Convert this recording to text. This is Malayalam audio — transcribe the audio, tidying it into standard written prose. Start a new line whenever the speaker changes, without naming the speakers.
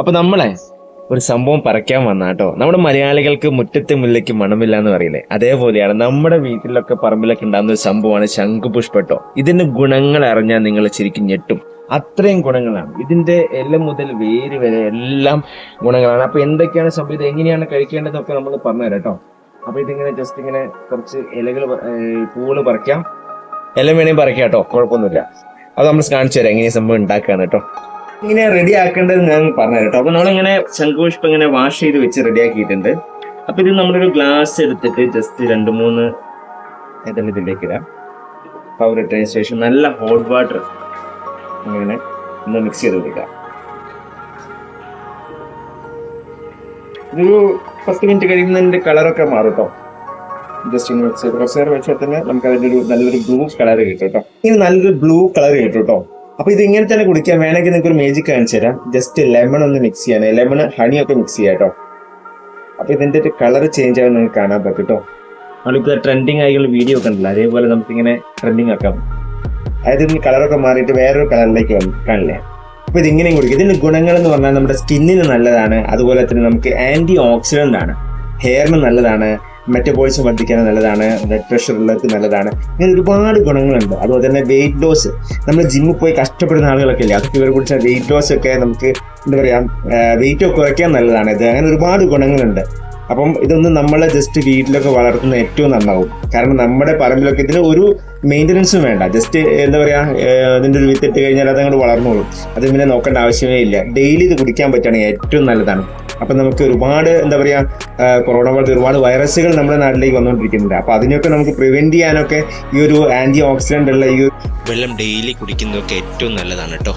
അപ്പൊ നമ്മളെ ഒരു സംഭവം പറിക്കാൻ വന്ന കേട്ടോ. നമ്മുടെ മലയാളികൾക്ക് മുറ്റത്തെ മുല്ലയ്ക്ക് മണമില്ല എന്ന് പറയില്ലേ, അതേപോലെയാണ് നമ്മുടെ വീട്ടിലൊക്കെ പറമ്പിലൊക്കെ ഉണ്ടാകുന്ന ഒരു സംഭവമാണ് ശംഖുപുഷ്പട്ടോ. ഇതിന്റെ ഗുണങ്ങൾ അറിഞ്ഞാൽ നിങ്ങൾ ശരിക്കും ഞെട്ടും. അത്രയും ഗുണങ്ങളാണ് ഇതിന്റെ. ഇല മുതൽ വേര് വരെ എല്ലാം ഗുണങ്ങളാണ്. അപ്പൊ എന്തൊക്കെയാണ് സംഭവം, ഇത് എങ്ങനെയാണ് കഴിക്കേണ്ടതെന്നൊക്കെ നമ്മൾ പറഞ്ഞുതരാം കേട്ടോ. അപ്പൊ ഇതിങ്ങനെ ജസ്റ്റ് ഇങ്ങനെ കുറച്ച് ഇലകൾ, പൂള് പറിക്കാം, ഇല വേണമെങ്കിൽ പറിക്കാം കേട്ടോ, കുഴപ്പമൊന്നുമില്ല. അത് നമ്മൾ കാണിച്ചു തരാം എങ്ങനെയാ സംഭവം ഉണ്ടാക്കുകയാണ് കേട്ടോ. ഇങ്ങനെ റെഡി ആക്കേണ്ടത് ഞാൻ പറഞ്ഞു കേട്ടോ. അപ്പൊ നമ്മളിങ്ങനെ ശംഖുപുഷ്പം ഇങ്ങനെ വാഷ് ചെയ്ത് വെച്ച് റെഡി ആക്കിയിട്ടുണ്ട്. അപ്പൊ ഇത് നമ്മളൊരു ഗ്ലാസ് എടുത്തിട്ട് ജസ്റ്റ് 2-3 ഇതിലേക്ക് ഇടാം. പവർ ഇട്ടതിന് ശേഷം നല്ല ഹോട്ട് വാട്ടർ ഇങ്ങനെ ഒന്ന് മിക്സ് ചെയ്ത് കൊടുക്കാം. ഇതൊരു 10 മിനിറ്റ് കഴിയുന്നതിന്റെ കളറൊക്കെ മാറും കേട്ടോ. ജസ്റ്റ് ഇങ്ങനെ മിക്സ് ചെയ്ത് കുറച്ച് നേരം വെച്ചാൽ തന്നെ നമുക്ക് അതിന്റെ ഒരു നല്ലൊരു ബ്ലൂ കളർ കിട്ടും കേട്ടോ. ഇങ്ങനെ നല്ലൊരു ബ്ലൂ കളർ കിട്ടും കേട്ടോ. അപ്പൊ ഇത് ഇങ്ങനെ തന്നെ കുടിക്കാൻ വേണമെങ്കിൽ നിങ്ങൾക്ക് ഒരു മേജിക് കാണിച്ചു തരാം. ജസ്റ്റ് ലെമൺ ഒന്ന് മിക്സ് ചെയ്യാൻ, ലെമൺ ഹണിയൊക്കെ മിക്സ് ചെയ്യാം കേട്ടോ. അപ്പൊ ഇതിന്റെ ഒരു കളർ ചേഞ്ച് ആവാൻ നിങ്ങൾക്ക് കാണാൻ പറ്റും കേട്ടോ. നമ്മളിപ്പോ ട്രെൻഡിങ് ആയിട്ടുള്ള വീഡിയോ ഒക്കെ ഉണ്ടല്ലോ, അതേപോലെ നമുക്കിങ്ങനെ ട്രെൻഡിങ് ആക്കാം. അതായത് ഇതിന് കളറൊക്കെ മാറിയിട്ട് വേറൊരു കളറിലേക്ക് കാണില്ലേ. അപ്പൊ ഇതിങ്ങനെയും കുടിക്കും. ഇതിന്റെ ഗുണങ്ങൾ എന്ന് പറഞ്ഞാൽ നമ്മുടെ സ്കിന്നിന് നല്ലതാണ്, അതുപോലെ തന്നെ നമുക്ക് ആന്റി ഓക്സിഡന്റ് ആണ്, ഹെയറിന് നല്ലതാണ്, മെറ്റബോളിസം വർദ്ധിക്കാൻ നല്ലതാണ്, ബ്ലഡ് പ്രഷർ ഉള്ളവർക്ക് നല്ലതാണ്. ഇങ്ങനെ ഒരുപാട് ഗുണങ്ങളുണ്ട്. അതുപോലെ തന്നെ വെയിറ്റ് ലോസ്, നമ്മൾ ജിമ്മിൽ പോയി കഷ്ടപ്പെടുന്ന ആളുകളൊക്കെ ഇല്ലേ, അതൊക്കെ ഇവരെ കുറിച്ച് വെയിറ്റ് ലോസ് ഒക്കെ നമുക്ക് എന്താ പറയാ, വെയിറ്റ് ഒക്കെ കുറയ്ക്കാൻ നല്ലതാണ് ഇത്. അങ്ങനെ ഒരുപാട് ഗുണങ്ങളുണ്ട്. അപ്പം ഇതൊന്നും നമ്മളെ ജസ്റ്റ് വീട്ടിലൊക്കെ വളർത്തുന്ന ഏറ്റവും നന്നാവും. കാരണം നമ്മുടെ പറമ്പിലൊക്കെ ഇതിന് ഒരു മെയിൻ്റനൻസും വേണ്ട. ജസ്റ്റ് എന്താ പറയാ, ഇതിൻ്റെ ഒരു വിത്തിട്ട് കഴിഞ്ഞാൽ അതങ്ങോട്ട് വളർന്നോളും. അത് പിന്നെ നോക്കേണ്ട ആവശ്യമേ ഇല്ല. ഡെയിലി ഇത് കുടിക്കാൻ പറ്റുകയാണെങ്കിൽ ഏറ്റവും നല്ലതാണ്. അപ്പം നമുക്ക് ഒരുപാട് എന്താ പറയാ, കൊറോണ പോലത്തെ ഒരുപാട് വൈറസുകൾ നമ്മുടെ നാട്ടിലേക്ക് വന്നുകൊണ്ടിരിക്കുന്നുണ്ട്. അപ്പോൾ അതിനൊക്കെ നമുക്ക് പ്രിവെന്റ് ചെയ്യാനൊക്കെ ഈ ഒരു ആന്റി ഓക്സിഡന്റ് ഉള്ള ഈ വെള്ളം ഡെയിലി കുടിക്കുന്നതൊക്കെ ഏറ്റവും നല്ലതാണ് കേട്ടോ.